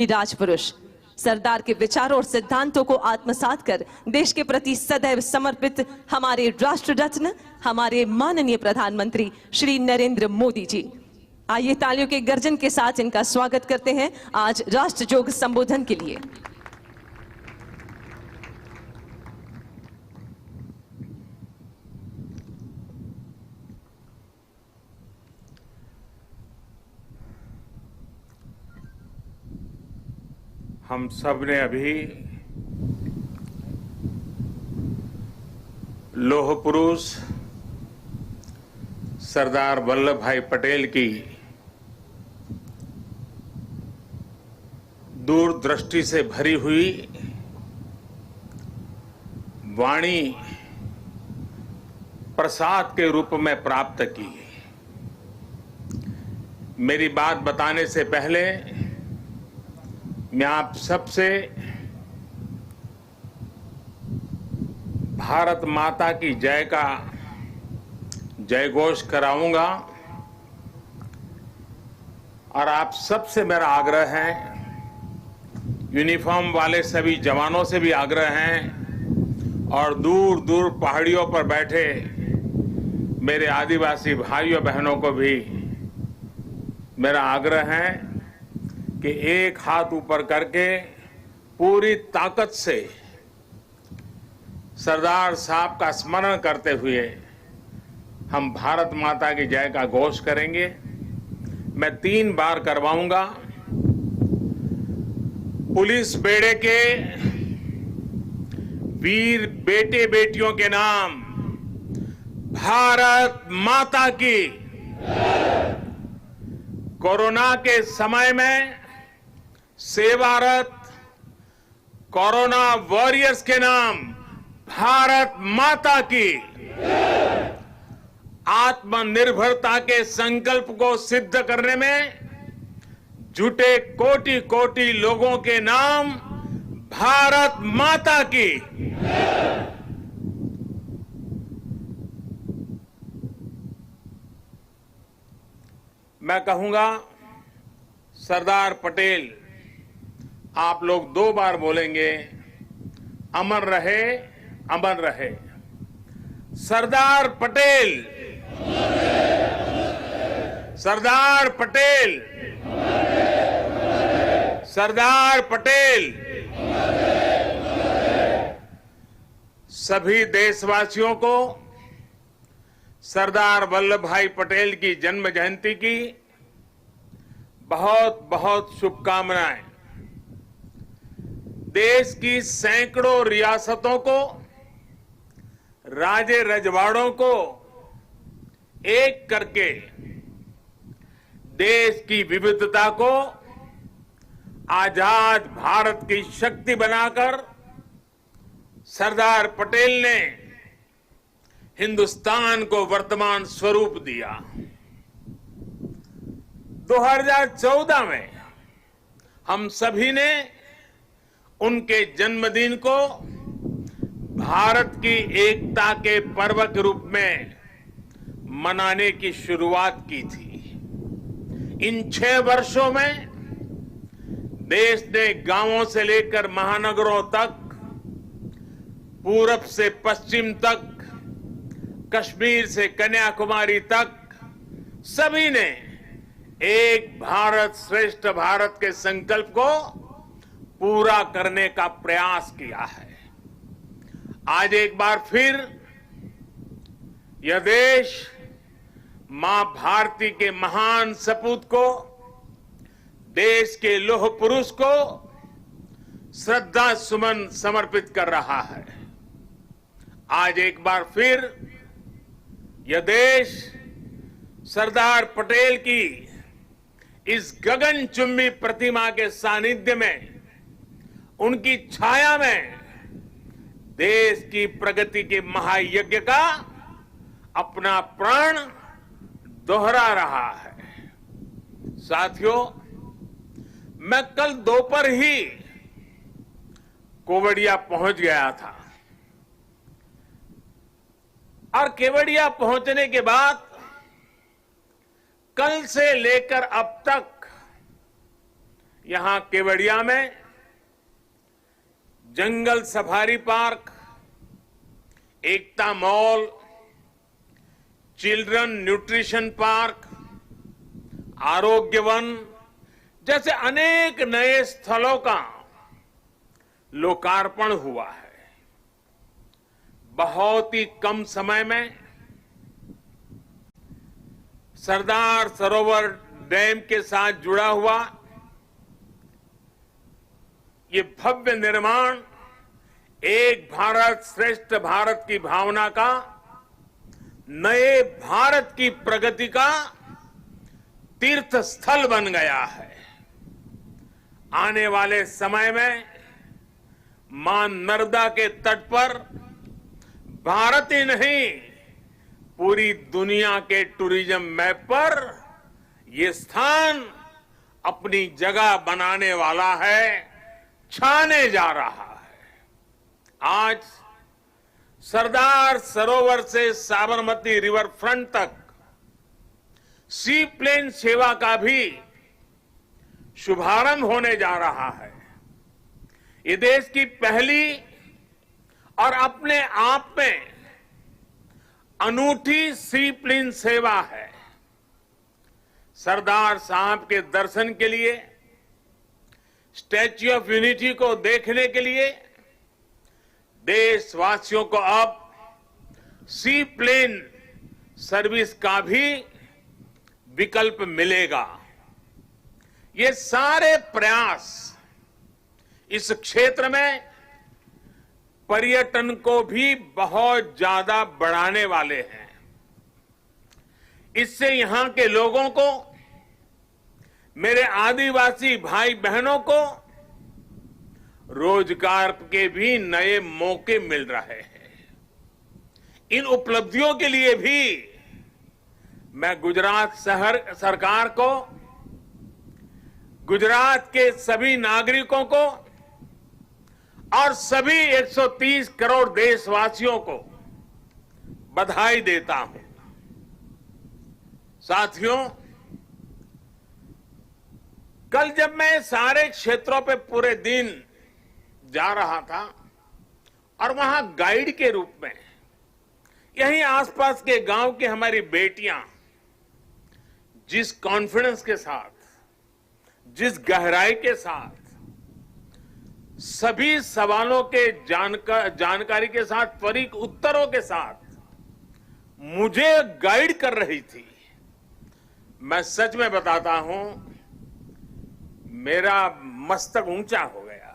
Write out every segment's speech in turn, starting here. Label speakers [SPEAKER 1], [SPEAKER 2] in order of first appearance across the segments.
[SPEAKER 1] राजपुरुष सरदार के विचारों और सिद्धांतों को आत्मसात कर देश के प्रति सदैव समर्पित हमारे राष्ट्र रत्न हमारे माननीय प्रधानमंत्री श्री नरेंद्र मोदी जी। आइए तालियों के गर्जन के साथ इनका स्वागत करते हैं आज राष्ट्रजोग संबोधन के लिए।
[SPEAKER 2] हम सब ने अभी लौह पुरुष सरदार वल्लभ भाई पटेल की दूरदृष्टि से भरी हुई वाणी प्रसाद के रूप में प्राप्त की। मेरी बात बताने से पहले मैं आप सबसे भारत माता की जय का जयघोष कराऊंगा और आप सबसे मेरा आग्रह है, यूनिफॉर्म वाले सभी जवानों से भी आग्रह है और दूर दूर पहाड़ियों पर बैठे मेरे आदिवासी भाइयों बहनों को भी मेरा आग्रह है कि एक हाथ ऊपर करके पूरी ताकत से सरदार साहब का स्मरण करते हुए हम भारत माता की जय का घोष करेंगे। मैं 3 बार करवाऊंगा। पुलिस बेड़े के वीर बेटे बेटियों के नाम भारत माता की। कोरोना के समय में सेवारत कोरोना वॉरियर्स के नाम भारत माता की। आत्मनिर्भरता के संकल्प को सिद्ध करने में जुटे कोटि कोटि लोगों के नाम भारत माता की। मैं कहूंगा सरदार पटेल, आप लोग 2 बार बोलेंगे, अमर रहे अमर रहे। सरदार पटेल, सरदार पटेल, सरदार पटेल। सभी देशवासियों को सरदार वल्लभ भाई पटेल की जन्म जयंती की बहुत बहुत शुभकामनाएं। देश की सैकड़ों रियासतों को, राजे रजवाड़ों को एक करके देश की विविधता को आजाद भारत की शक्ति बनाकर सरदार पटेल ने हिंदुस्तान को वर्तमान स्वरूप दिया। 2014 में हम सभी ने उनके जन्मदिन को भारत की एकता के पर्व के रूप में मनाने की शुरुआत की थी। इन 6 वर्षों में देश ने गांवों से लेकर महानगरों तक, पूरब से पश्चिम तक, कश्मीर से कन्याकुमारी तक सभी ने एक भारत श्रेष्ठ भारत के संकल्प को पूरा करने का प्रयास किया है। आज एक बार फिर यह देश मां भारती के महान सपूत को, देश के लौह पुरुष को श्रद्धा सुमन समर्पित कर रहा है। आज एक बार फिर यह देश सरदार पटेल की इस गगनचुंबी प्रतिमा के सानिध्य में, उनकी छाया में देश की प्रगति के महायज्ञ का अपना प्राण दोहरा रहा है। साथियों, मैं कल दोपहर ही केवड़िया पहुंच गया था और केवड़िया पहुंचने के बाद कल से लेकर अब तक यहां केवड़िया में जंगल सफारी पार्क, एकता मॉल, चिल्ड्रन न्यूट्रिशन पार्क, आरोग्य वन जैसे अनेक नए स्थलों का लोकार्पण हुआ है। बहुत ही कम समय में सरदार सरोवर डैम के साथ जुड़ा हुआ ये भव्य निर्माण एक भारत श्रेष्ठ भारत की भावना का, नए भारत की प्रगति का तीर्थ स्थल बन गया है। आने वाले समय में मां नर्मदा के तट पर भारत ही नहीं, पूरी दुनिया के टूरिज्म मैप पर ये स्थान अपनी जगह बनाने वाला है, छाने जा रहा है। आज सरदार सरोवर से साबरमती रिवर फ्रंट तक सी प्लेन सेवा का भी शुभारंभ होने जा रहा है। ये देश की पहली और अपने आप में अनूठी सी प्लेन सेवा है। सरदार साहब के दर्शन के लिए, स्टैच्यू ऑफ यूनिटी को देखने के लिए देशवासियों को अब सी प्लेन सर्विस का भी विकल्प मिलेगा। ये सारे प्रयास इस क्षेत्र में पर्यटन को भी बहुत ज्यादा बढ़ाने वाले हैं। इससे यहां के लोगों को, मेरे आदिवासी भाई बहनों को रोजगार के भी नए मौके मिल रहे हैं। इन उपलब्धियों के लिए भी मैं गुजरात सरकार को, गुजरात के सभी नागरिकों को और सभी 130 करोड़ देशवासियों को बधाई देता हूं। साथियों, कल जब मैं सारे क्षेत्रों पे पूरे दिन जा रहा था और वहां गाइड के रूप में यहीं आसपास के गांव की हमारी बेटियां जिस कॉन्फिडेंस के साथ, जिस गहराई के साथ, सभी सवालों के जानकारी के साथ, त्वरित उत्तरों के साथ मुझे गाइड कर रही थी, मैं सच में बताता हूं, मेरा मस्तक ऊंचा हो गया।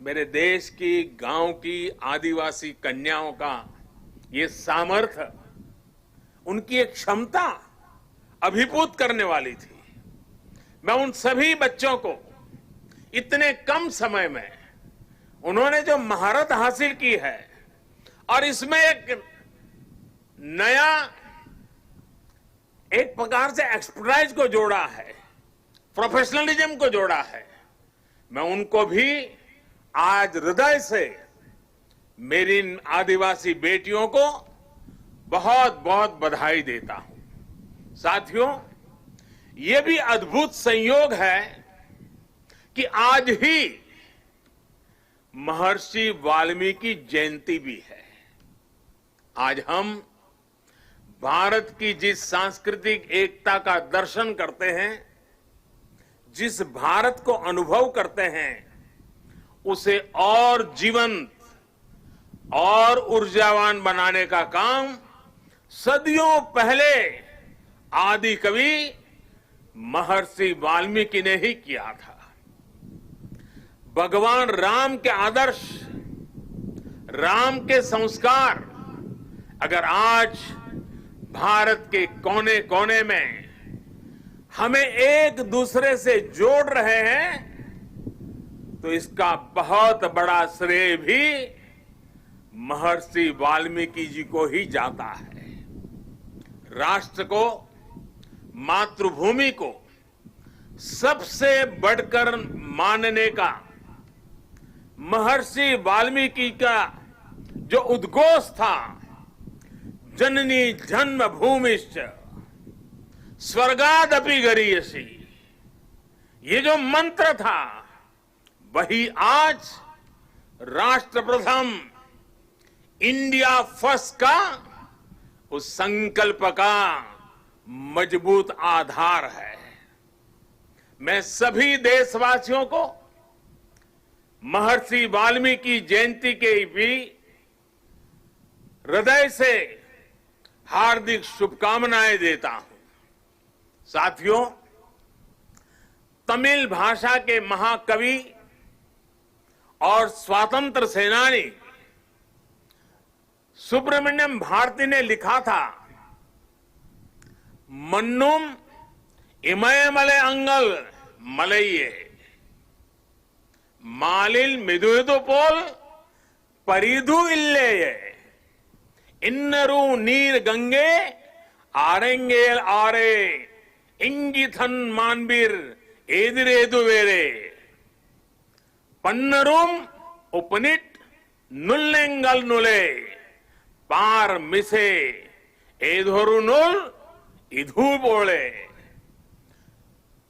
[SPEAKER 2] मेरे देश की, गांव की आदिवासी कन्याओं का ये सामर्थ्य, उनकी एक क्षमता अभिभूत करने वाली थी। मैं उन सभी बच्चों को इतने कम समय में उन्होंने जो महारत हासिल की है और इसमें एक नया, एक प्रकार से एक्सपर्टाइज को जोड़ा है, प्रोफेशनलिज्म को जोड़ा है, मैं उनको भी आज हृदय से मेरी इन आदिवासी बेटियों को बहुत बहुत बधाई देता हूं। साथियों, ये भी अद्भुत संयोग है कि आज ही महर्षि वाल्मीकि जयंती भी है। आज हम भारत की जिस सांस्कृतिक एकता का दर्शन करते हैं, जिस भारत को अनुभव करते हैं, उसे और जीवंत और ऊर्जावान बनाने का काम सदियों पहले आदि कवि महर्षि वाल्मीकि ने ही किया था। भगवान राम के आदर्श, राम के संस्कार अगर आज भारत के कोने कोने में हमें एक दूसरे से जोड़ रहे हैं, तो इसका बहुत बड़ा श्रेय भी महर्षि वाल्मीकि जी को ही जाता है। राष्ट्र को, मातृभूमि को सबसे बढ़कर मानने का महर्षि वाल्मीकि का जो उद्घोष था, जननी जन्म भूमिश्च स्वर्गादपि गरीयसी, ये जो मंत्र था वही आज राष्ट्र प्रथम इंडिया फर्स्ट का उस संकल्प का मजबूत आधार है। मैं सभी देशवासियों को महर्षि वाल्मीकि जयंती के भी हृदय से हार्दिक शुभकामनाएं देता हूं। साथियों, तमिल भाषा के महाकवि और स्वतंत्र सेनानी सुब्रमण्यम भारती ने लिखा था, मन्नुम इमयमले अंगल मलइये मालिल मिदुइदु पोल परिधु इल्लेये इन्नरू नीर गंगे आरेंगेल आरे इंगिथन मानबीर एदिरेदु वेरे पन्नरूम उपनिट नुल्लेंगल नुले पार मिसे एधोरु नुल इधु बोले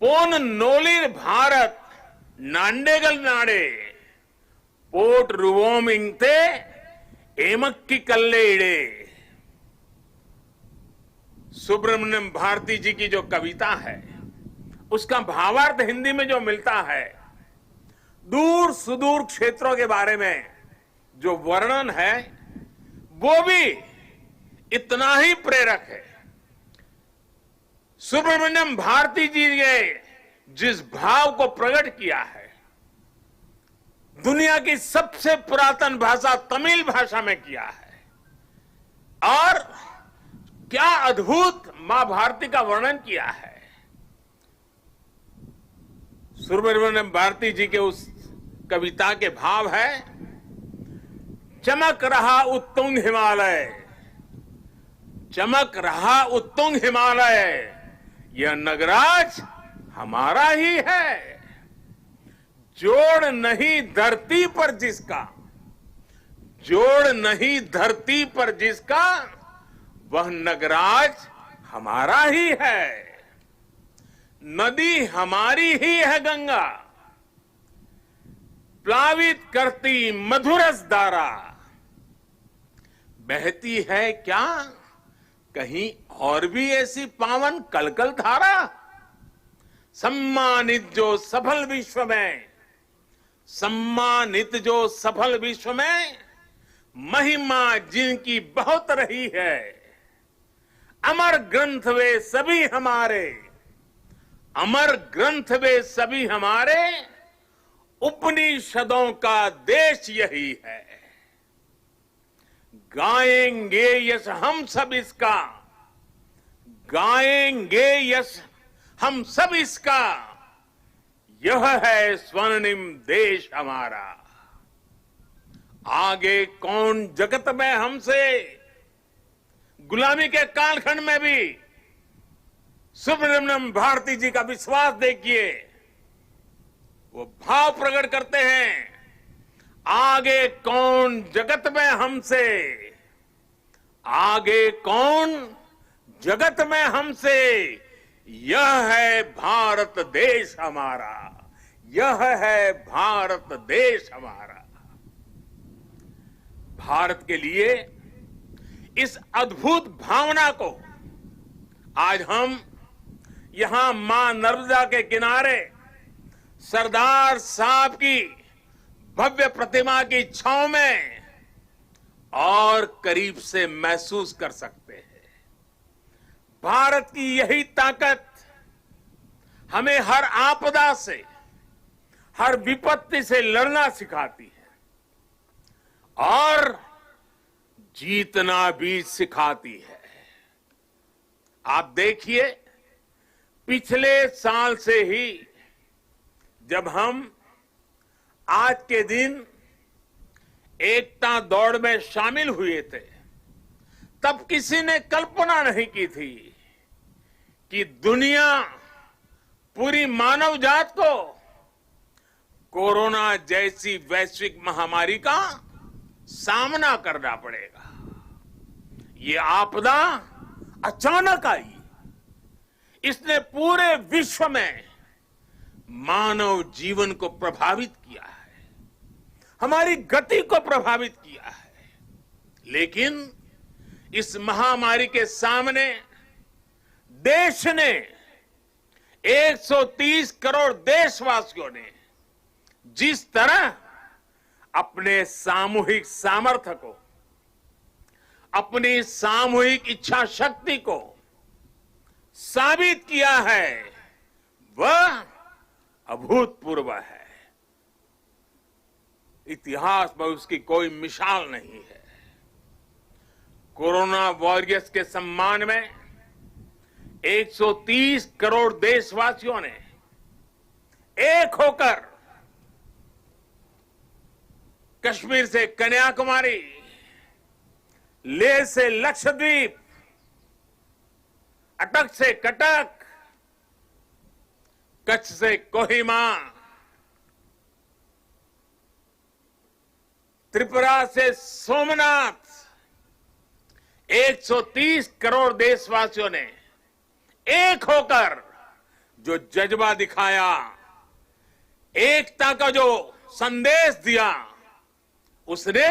[SPEAKER 2] पोन नोलिर भारत नांडेगल नाडे पोट रुवोम इंगते एमक्की कल्ले इड़े। सुब्रमण्यम भारती जी की जो कविता है उसका भावार्थ हिंदी में जो मिलता है, दूर सुदूर क्षेत्रों के बारे में जो वर्णन है वो भी इतना ही प्रेरक है। सुब्रमण्यम भारती जी ने जिस भाव को प्रकट किया है, दुनिया की सबसे पुरातन भाषा तमिल भाषा में किया है, और क्या अद्भुत मां भारती का वर्णन किया है। सुब्रमण्यम भारती जी के उस कविता के भाव है, चमक रहा उत्तुंग हिमालय, चमक रहा उत्तुंग हिमालय, यह नगराज हमारा ही है। जोड़ नहीं धरती पर जिसका, जोड़ नहीं धरती पर जिसका, वह नगराज हमारा ही है। नदी हमारी ही है गंगा, प्लावित करती मधुरस धारा, बहती है क्या कहीं और भी ऐसी पावन कलकल धारा। सम्मानित जो सफल विश्व में, सम्मानित जो सफल विश्व में, महिमा जिनकी बहुत रही है। अमर ग्रंथ वे सभी हमारे, अमर ग्रंथ वे सभी हमारे, उपनिषदों का देश यही है। गाएंगे यश हम सब इसका, गाएंगे यश हम सब इसका, यह है स्वर्णिम देश हमारा। आगे कौन जगत में हमसे, गुलामी के कालखंड में भी सुब्रमण्यम भारती जी का विश्वास देखिए, वो भाव प्रकट करते हैं, आगे कौन जगत में हमसे, आगे कौन जगत में हमसे, यह है भारत देश हमारा, यह है भारत देश हमारा। भारत के लिए इस अद्भुत भावना को आज हम यहां मां नर्मदा के किनारे सरदार साहब की भव्य प्रतिमा की छांव में और करीब से महसूस कर सकते हैं। भारत की यही ताकत हमें हर आपदा से, हर विपत्ति से लड़ना सिखाती है और जीतना भी सिखाती है। आप देखिए, पिछले साल से ही जब हम आज के दिन एकता दौड़ में शामिल हुए थे, तब किसी ने कल्पना नहीं की थी कि दुनिया, पूरी मानव जात को कोरोना जैसी वैश्विक महामारी का सामना करना पड़ेगा। ये आपदा अचानक आई, इसने पूरे विश्व में मानव जीवन को प्रभावित किया है, हमारी गति को प्रभावित किया है। लेकिन इस महामारी के सामने देश ने 130 करोड़ देशवासियों ने जिस तरह अपने सामूहिक सामर्थ्य को, अपनी सामूहिक इच्छा शक्ति को साबित किया है, वह अभूतपूर्व है। इतिहास में उसकी कोई मिसाल नहीं है। कोरोना वॉरियर्स के सम्मान में 130 करोड़ देशवासियों ने एक होकर कश्मीर से कन्याकुमारी, लेह से लक्षद्वीप, अटक से कटक, कच्छ से कोहिमा, त्रिपुरा से सोमनाथ, 130 करोड़ देशवासियों ने एक होकर जो जज्बा दिखाया, एकता का जो संदेश दिया, उसने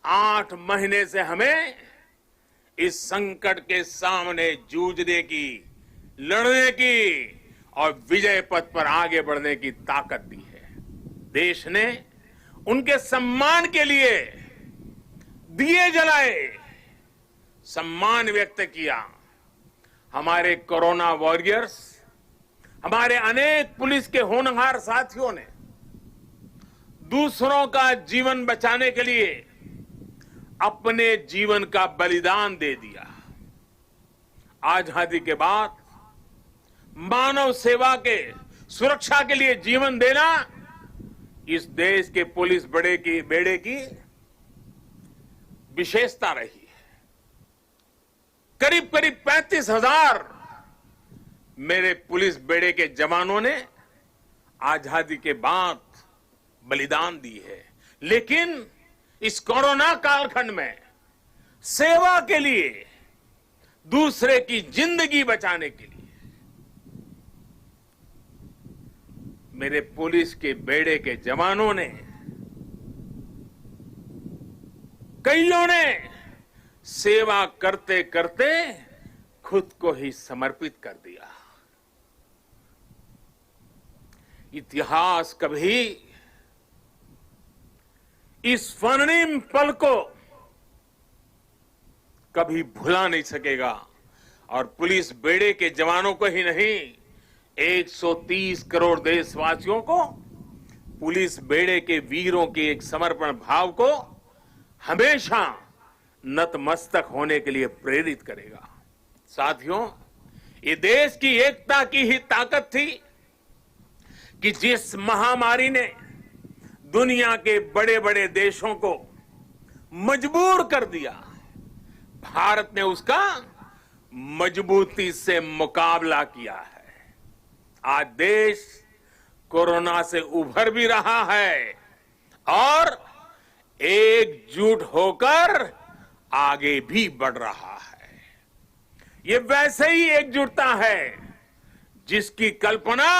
[SPEAKER 2] 8 महीने से हमें इस संकट के सामने जूझने की, लड़ने की और विजय पथ पर आगे बढ़ने की ताकत दी है। देश ने उनके सम्मान के लिए दिए जलाए, सम्मान व्यक्त किया। हमारे कोरोना वॉरियर्स, हमारे अनेक पुलिस के होनहार साथियों ने दूसरों का जीवन बचाने के लिए अपने जीवन का बलिदान दे दिया। आजादी के बाद मानव सेवा के, सुरक्षा के लिए जीवन देना इस देश के पुलिस बेड़े की विशेषता रही है। करीब करीब 35,000 मेरे पुलिस बेड़े के जवानों ने आजादी के बाद बलिदान दी है। लेकिन इस कोरोना कालखंड में सेवा के लिए, दूसरे की जिंदगी बचाने के लिए मेरे पुलिस के बेड़े के जवानों ने, कईयों ने सेवा करते करते खुद को ही समर्पित कर दिया। इतिहास कभी इस स्वर्णिम पल को कभी भुला नहीं सकेगा। और पुलिस बेड़े के जवानों को ही नहीं, 130 करोड़ देशवासियों को पुलिस बेड़े के वीरों के एक समर्पण भाव को हमेशा नतमस्तक होने के लिए प्रेरित करेगा। साथियों, ये देश की एकता की ही ताकत थी कि जिस महामारी ने दुनिया के बड़े बड़े देशों को मजबूर कर दिया, भारत ने उसका मजबूती से मुकाबला किया है। आज देश कोरोना से उभर भी रहा है और एकजुट होकर आगे भी बढ़ रहा है। ये वैसे ही एकजुटता है जिसकी कल्पना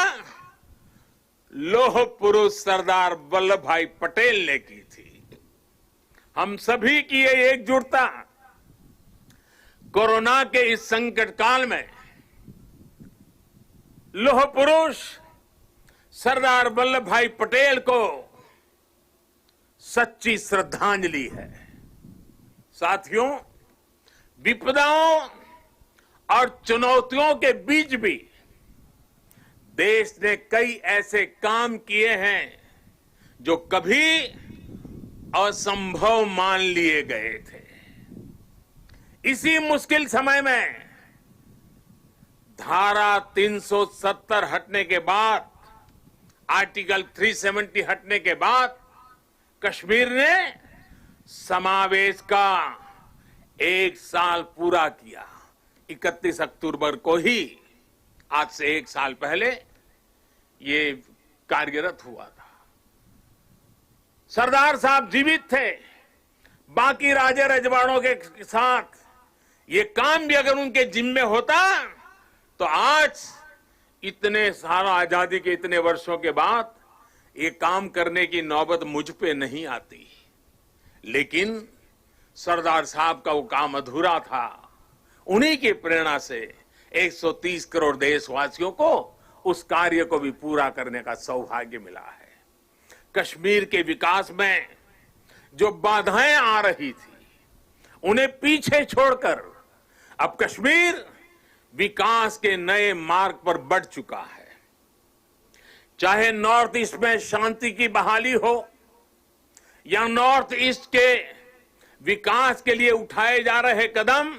[SPEAKER 2] लौह पुरुष सरदार वल्लभ भाई पटेल ने की थी। हम सभी की ये एकजुटता कोरोना के इस संकट काल में लौह पुरुष सरदार वल्लभ भाई पटेल को सच्ची श्रद्धांजलि है। साथियों, विपदाओं और चुनौतियों के बीच भी देश ने कई ऐसे काम किए हैं जो कभी असंभव मान लिए गए थे। इसी मुश्किल समय में धारा 370 हटने के बाद, आर्टिकल 370 हटने के बाद कश्मीर ने समावेश का 1 साल पूरा किया। 31 अक्टूबर को ही, आज से 1 साल पहले ये कार्यरत हुआ था। सरदार साहब जीवित थे, बाकी राजे रजवाड़ों के साथ ये काम भी अगर उनके जिम्मे होता तो आज इतने सारा आजादी के इतने वर्षों के बाद ये काम करने की नौबत मुझ पे नहीं आती, लेकिन सरदार साहब का वो काम अधूरा था। उन्हीं की प्रेरणा से 130 करोड़ देशवासियों को उस कार्य को भी पूरा करने का सौभाग्य मिला है। कश्मीर के विकास में जो बाधाएं आ रही थी उन्हें पीछे छोड़कर अब कश्मीर विकास के नए मार्ग पर बढ़ चुका है। चाहे नॉर्थ ईस्ट में शांति की बहाली हो या नॉर्थ ईस्ट के विकास के लिए उठाए जा रहे कदम,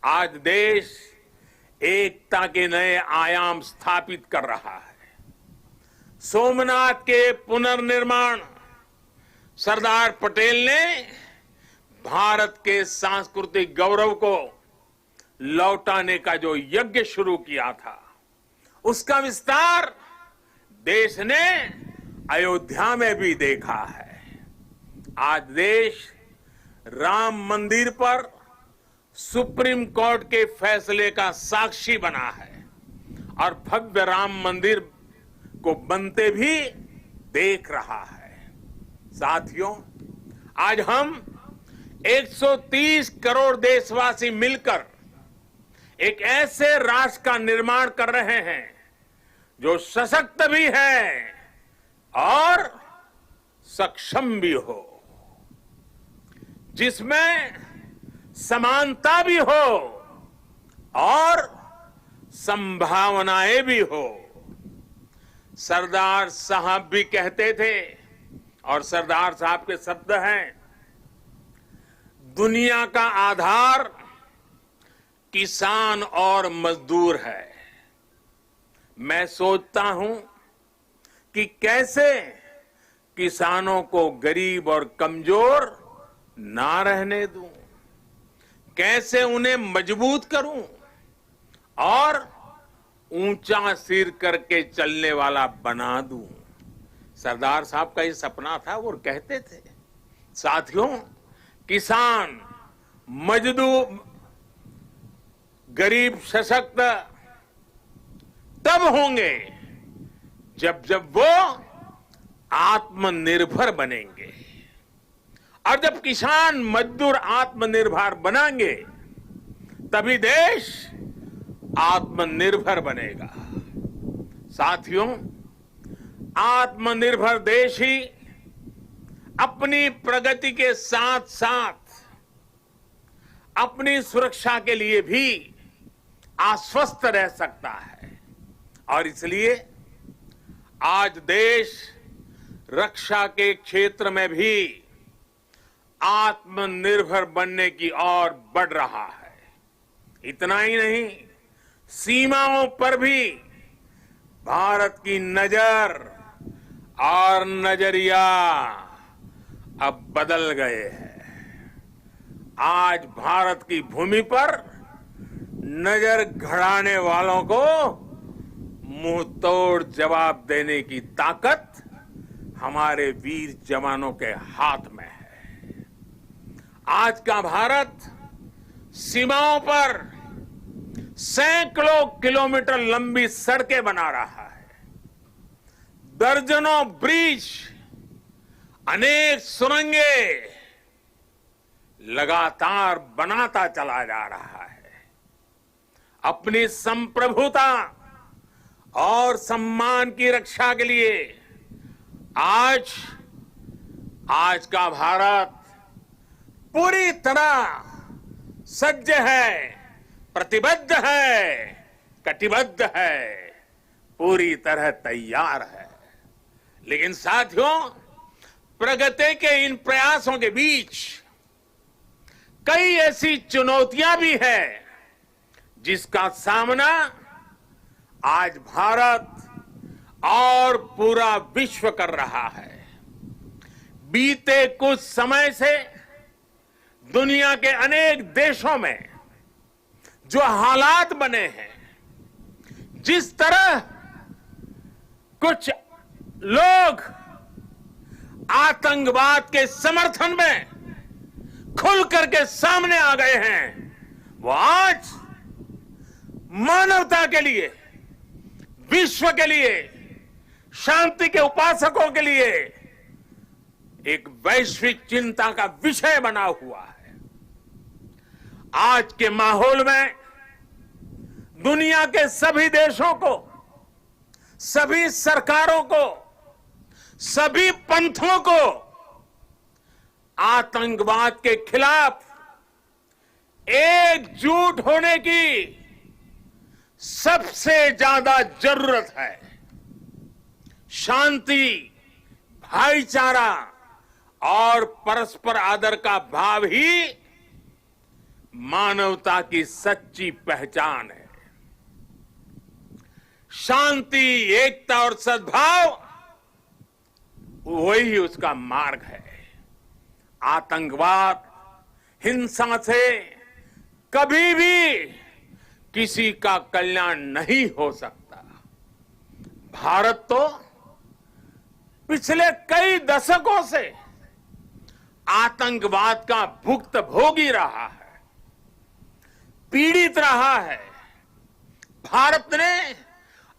[SPEAKER 2] आज देश एकता के नए आयाम स्थापित कर रहा है। सोमनाथ के पुनर्निर्माण सरदार पटेल ने भारत के सांस्कृतिक गौरव को लौटाने का जो यज्ञ शुरू किया था, उसका विस्तार देश ने अयोध्या में भी देखा है। आज देश राम मंदिर पर सुप्रीम कोर्ट के फैसले का साक्षी बना है और भव्य राम मंदिर को बनते भी देख रहा है। साथियों, आज हम 130 करोड़ देशवासी मिलकर एक ऐसे राष्ट्र का निर्माण कर रहे हैं जो सशक्त भी है और सक्षम भी हो, जिसमें समानता भी हो और संभावनाएं भी हो। सरदार साहब भी कहते थे, और सरदार साहब के शब्द हैं, दुनिया का आधार किसान और मजदूर है। मैं सोचता हूं कि कैसे किसानों को गरीब और कमजोर ना रहने दूं, कैसे उन्हें मजबूत करूं और ऊंचा सिर करके चलने वाला बना दूं। सरदार साहब का ये सपना था, वो कहते थे। साथियों, किसान, मजदूर, गरीब सशक्त तब होंगे जब वो आत्मनिर्भर बनेंगे, और जब किसान मजदूर आत्मनिर्भर बनेंगे तभी देश आत्मनिर्भर बनेगा। साथियों, आत्मनिर्भर देश ही अपनी प्रगति के साथ साथ अपनी सुरक्षा के लिए भी आश्वस्त रह सकता है, और इसलिए आज देश रक्षा के क्षेत्र में भी आत्मनिर्भर बनने की ओर बढ़ रहा है। इतना ही नहीं, सीमाओं पर भी भारत की नजर और नजरिया अब बदल गए हैं। आज भारत की भूमि पर नजर गड़ाने वालों को मुंह तोड़ जवाब देने की ताकत हमारे वीर जवानों के हाथ में है। आज का भारत सीमाओं पर सैकड़ों किलोमीटर लंबी सड़कें बना रहा है, दर्जनों ब्रिज, अनेक सुरंगें लगातार बनाता चला जा रहा है। अपनी संप्रभुता और सम्मान की रक्षा के लिए आज का भारत पूरी तरह सज्ज है, प्रतिबद्ध है, कटिबद्ध है, पूरी तरह तैयार है। लेकिन साथियों, प्रगति के इन प्रयासों के बीच कई ऐसी चुनौतियां भी हैं जिसका सामना आज भारत और पूरा विश्व कर रहा है। बीते कुछ समय से दुनिया के अनेक देशों में जो हालात बने हैं, जिस तरह कुछ लोग आतंकवाद के समर्थन में खुल करके सामने आ गए हैं, वो आज मानवता के लिए, विश्व के लिए, शांति के उपासकों के लिए एक वैश्विक चिंता का विषय बना हुआ है। आज के माहौल में दुनिया के सभी देशों को, सभी सरकारों को, सभी पंथों को आतंकवाद के खिलाफ एकजुट होने की सबसे ज्यादा जरूरत है। शांति, भाईचारा और परस्पर आदर का भाव ही मानवता की सच्ची पहचान है। शांति, एकता और सद्भाव वही उसका मार्ग है। आतंकवाद, हिंसा से कभी भी किसी का कल्याण नहीं हो सकता। भारत तो पिछले कई दशकों से आतंकवाद का भुक्तभोगी रहा है, पीड़ित रहा है। भारत ने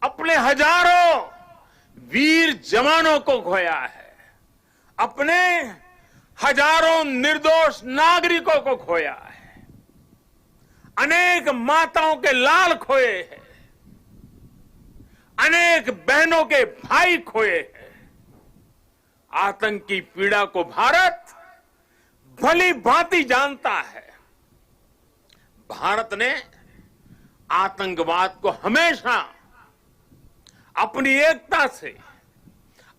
[SPEAKER 2] अपने हजारों वीर जवानों को खोया है, अपने हजारों निर्दोष नागरिकों को खोया है, अनेक माताओं के लाल खोए हैं, अनेक बहनों के भाई खोए हैं। आतंक की पीड़ा को भारत भली भांति जानता है। भारत ने आतंकवाद को हमेशा अपनी एकता से,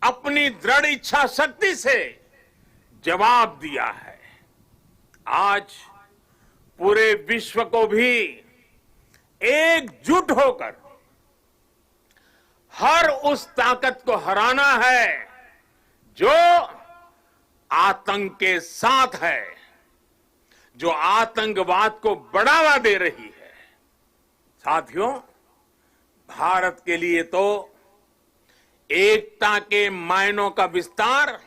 [SPEAKER 2] अपनी दृढ़ इच्छा शक्ति से जवाब दिया है। आज पूरे विश्व को भी एकजुट होकर हर उस ताकत को हराना है जो आतंक के साथ है, जो आतंकवाद को बढ़ावा दे रही है। साथियों, भारत के लिए तो एकता के मायनों का विस्तार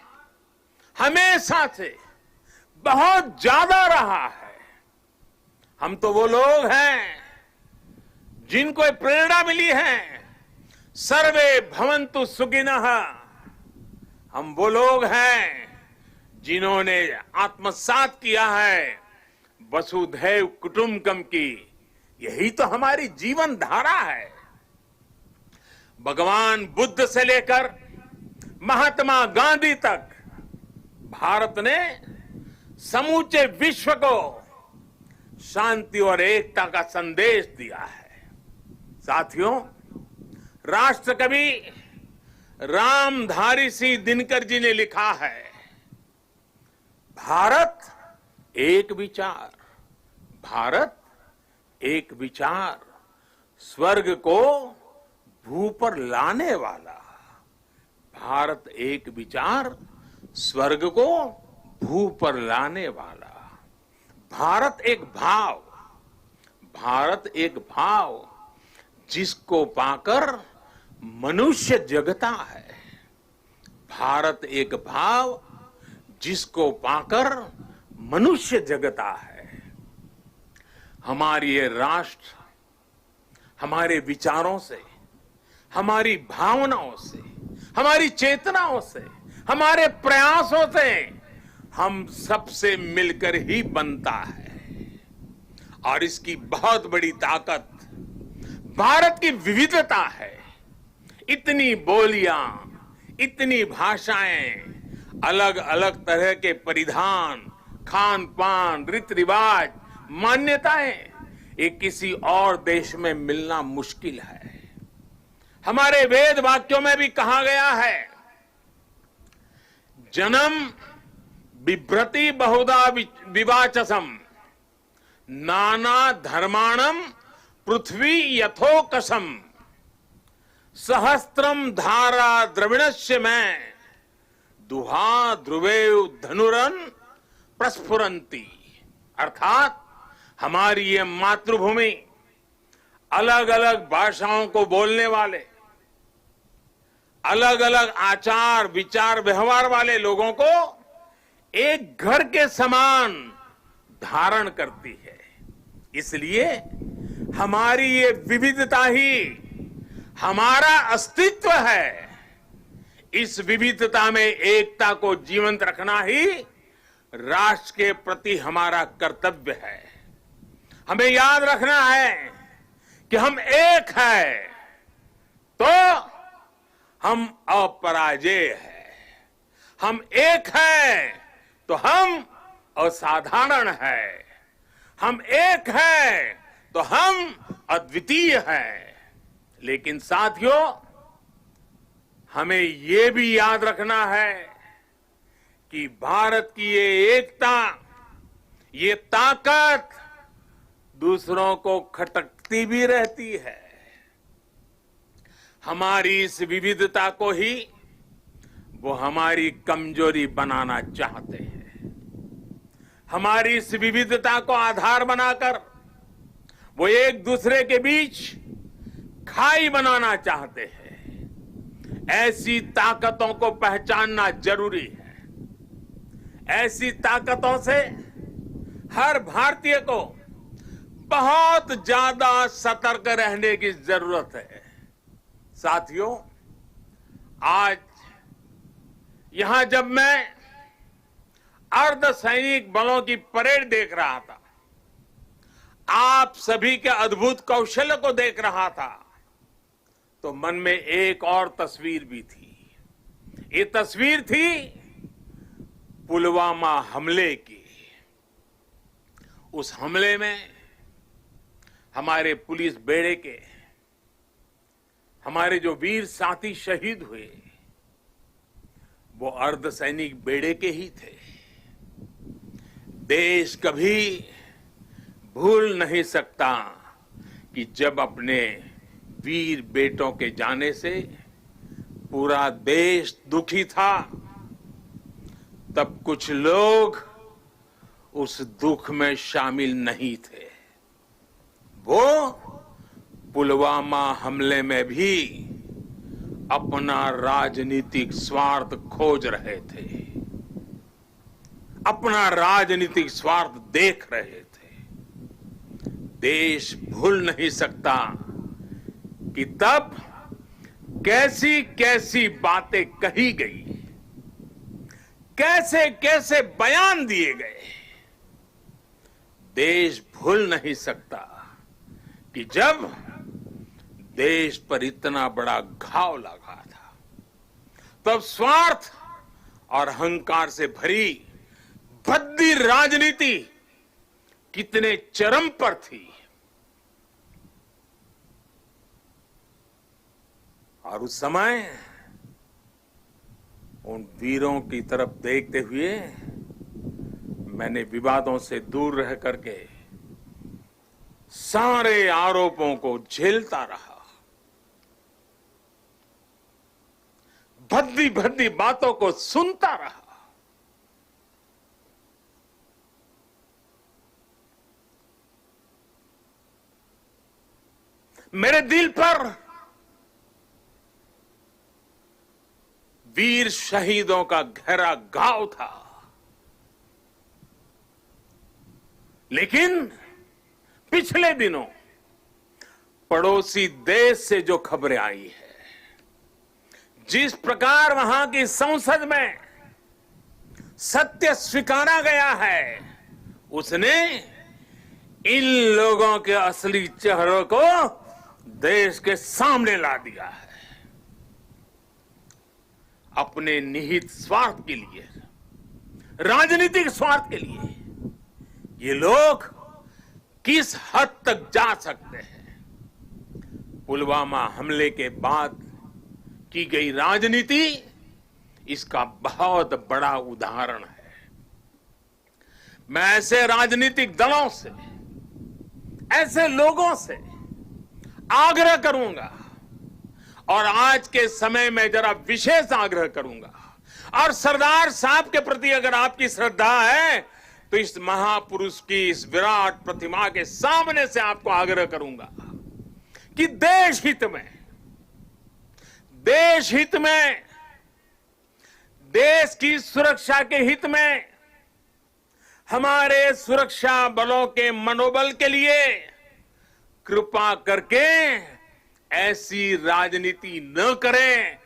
[SPEAKER 2] हमेशा से बहुत ज्यादा रहा है। हम तो वो लोग हैं जिनको प्रेरणा मिली है, सर्वे भवन्तु सुखिनः। हम वो लोग हैं जिन्होंने आत्मसात किया है वसुधैव कुटुंबकम की। यही तो हमारी जीवन धारा है। भगवान बुद्ध से लेकर महात्मा गांधी तक भारत ने समूचे विश्व को शांति और एकता का संदेश दिया है। साथियों, राष्ट्रकवि रामधारी सिंह दिनकर जी ने लिखा है, भारत एक विचार, भारत एक विचार, स्वर्ग को भू पर लाने वाला। भारत एक विचार, स्वर्ग को भू पर लाने वाला। भारत एक भाव, भारत एक भाव जिसको पाकर मनुष्य जगता है। भारत एक भाव जिसको पाकर मनुष्य जगता है। हमारी ये राष्ट्र हमारे विचारों से, हमारी भावनाओं से, हमारी चेतनाओं से, हमारे प्रयासों से हम सबसे मिलकर ही बनता है। और इसकी बहुत बड़ी ताकत भारत की विविधता है। इतनी बोलियां, इतनी भाषाएं, अलग अलग तरह के परिधान, खान पान, रीति रिवाज, मान्यताएं, ये किसी और देश में मिलना मुश्किल है। हमारे वेद वाक्यों में भी कहा गया है, जन्म बिभ्रति बहुधा विवाचसम, नाना धर्माणम पृथ्वी यथोकसम, सहस्त्रम धारा द्रविणस्य में, दुहा ध्रुवेव धनुरन प्रस्फुरंती। अर्थात हमारी ये मातृभूमि अलग अलग भाषाओं को बोलने वाले, अलग अलग आचार विचार व्यवहार वाले लोगों को एक घर के समान धारण करती है। इसलिए हमारी ये विविधता ही हमारा अस्तित्व है। इस विविधता में एकता को जीवंत रखना ही राष्ट्र के प्रति हमारा कर्तव्य है। हमें याद रखना है कि हम एक हैं तो हम अपराजेय हैं। हम एक हैं तो हम असाधारण हैं। हम एक हैं तो हम अद्वितीय हैं। लेकिन साथियों, हमें ये भी याद रखना है कि भारत की ये एकता, ये ताकत दूसरों को खटकती भी रहती है। हमारी इस विविधता को ही वो हमारी कमजोरी बनाना चाहते हैं। हमारी इस विविधता को आधार बनाकर वो एक दूसरे के बीच खाई बनाना चाहते हैं। ऐसी ताकतों को पहचानना जरूरी है। ऐसी ताकतों से हर भारतीय को बहुत ज्यादा सतर्क रहने की जरूरत है। साथियों, आज यहां जब मैं अर्धसैनिक बलों की परेड देख रहा था, आप सभी के अद्भुत कौशल्य को देख रहा था, तो मन में एक और तस्वीर भी थी। ये तस्वीर थी पुलवामा हमले की। उस हमले में हमारे पुलिस बेड़े के हमारे जो वीर साथी शहीद हुए, वो अर्धसैनिक बेड़े के ही थे। देश कभी भूल नहीं सकता कि जब अपने वीर बेटों के जाने से पूरा देश दुखी था, तब कुछ लोग उस दुख में शामिल नहीं थे। वो पुलवामा हमले में भी अपना राजनीतिक स्वार्थ खोज रहे थे, अपना राजनीतिक स्वार्थ देख रहे थे। देश भूल नहीं सकता कि तब कैसी कैसी बातें कही गई, कैसे कैसे बयान दिए गए। देश भूल नहीं सकता कि जब देश पर इतना बड़ा घाव लगा था, तब स्वार्थ और अहंकार से भरी भद्दी राजनीति कितने चरम पर थी। और उस समय उन वीरों की तरफ देखते हुए मैंने विवादों से दूर रह करके सारे आरोपों को झेलता रहा। भद्दी भद्दी बातों को सुनता रहा। मेरे दिल पर वीर शहीदों का गहरा घाव था। लेकिन पिछले दिनों पड़ोसी देश से जो खबरें आई है, जिस प्रकार वहां की संसद में सत्य स्वीकारा गया है, उसने इन लोगों के असली चेहरों को देश के सामने ला दिया है। अपने निहित स्वार्थ के लिए, राजनीतिक स्वार्थ के लिए ये लोग किस हद तक जा सकते हैं। पुलवामा हमले के बाद की गई राजनीति इसका बहुत बड़ा उदाहरण है। मैं ऐसे राजनीतिक दलों से, ऐसे लोगों से आग्रह करूंगा, और आज के समय में जरा विशेष आग्रह करूंगा, और सरदार साहब के प्रति अगर आपकी श्रद्धा है तो इस महापुरुष की इस विराट प्रतिमा के सामने से आपको आग्रह करूंगा कि देश हित में, देश की सुरक्षा के हित में, हमारे सुरक्षा बलों के मनोबल के लिए कृपा करके ऐसी राजनीति न करें,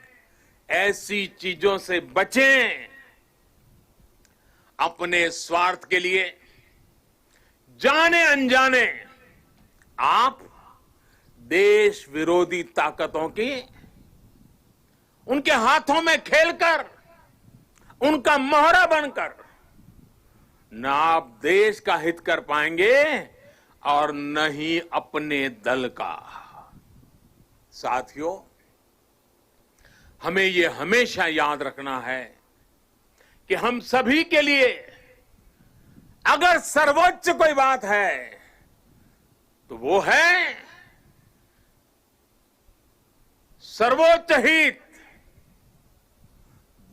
[SPEAKER 2] ऐसी चीजों से बचें। अपने स्वार्थ के लिए जाने अनजाने आप देश विरोधी ताकतों की उनके हाथों में खेलकर, उनका मोहरा बनकर न आप देश का हित कर पाएंगे और न ही अपने दल का। साथियों, हमें ये हमेशा याद रखना है कि हम सभी के लिए अगर सर्वोच्च कोई बात है तो वो है सर्वोच्च हित,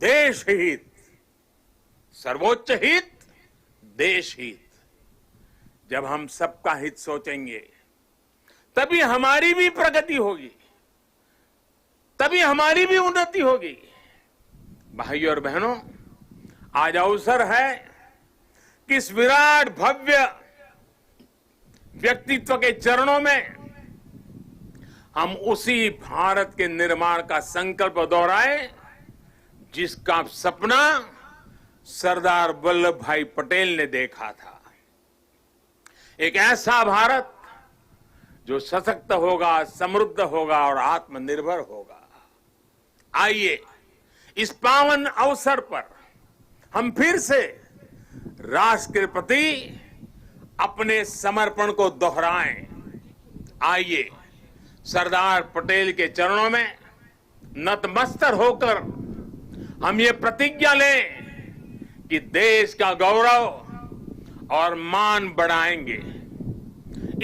[SPEAKER 2] देश हित। सर्वोच्च हित, देश हित। जब हम सबका हित सोचेंगे तभी हमारी भी प्रगति होगी, तभी हमारी भी उन्नति होगी। भाइयों और बहनों, आज अवसर है कि इस विराट भव्य व्यक्तित्व के चरणों में हम उसी भारत के निर्माण का संकल्प दोहराएं जिसका सपना सरदार वल्लभ भाई पटेल ने देखा था। एक ऐसा भारत जो सशक्त होगा, समृद्ध होगा और आत्मनिर्भर होगा। आइए इस पावन अवसर पर हम फिर से राष्ट्र के प्रति अपने समर्पण को दोहराएं। आइए सरदार पटेल के चरणों में नतमस्तक होकर हम ये प्रतिज्ञा लें कि देश का गौरव और मान बढ़ाएंगे,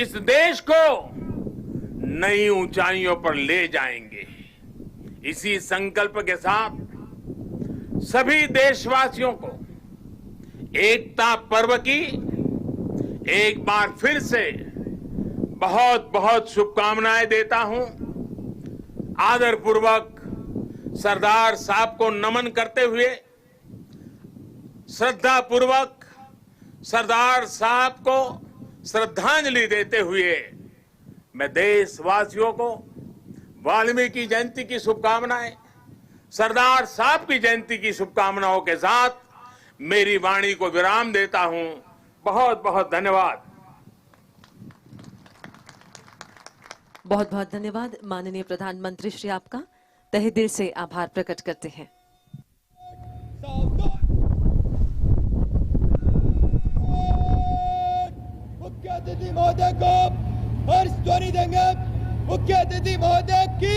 [SPEAKER 2] इस देश को नई ऊंचाइयों पर ले जाएंगे। इसी संकल्प के साथ सभी देशवासियों को एकता पर्व की एक बार फिर से बहुत बहुत शुभकामनाएं देता हूं। आदरपूर्वक सरदार साहब को नमन करते हुए, श्रद्धापूर्वक सरदार साहब को श्रद्धांजलि देते हुए मैं देशवासियों को वाल्मीकि जयंती की शुभकामनाएं, सरदार साहब की जयंती की शुभकामनाओं के साथ मेरी वाणी को विराम देता हूं। बहुत बहुत धन्यवाद।
[SPEAKER 1] बहुत बहुत धन्यवाद माननीय प्रधानमंत्री श्री, आपका तहे दिल से आभार प्रकट करते हैं।
[SPEAKER 3] मुख्य अतिथि महोदय को हर्ष ध्वनि देंगे। मुख्य अतिथि महोदय की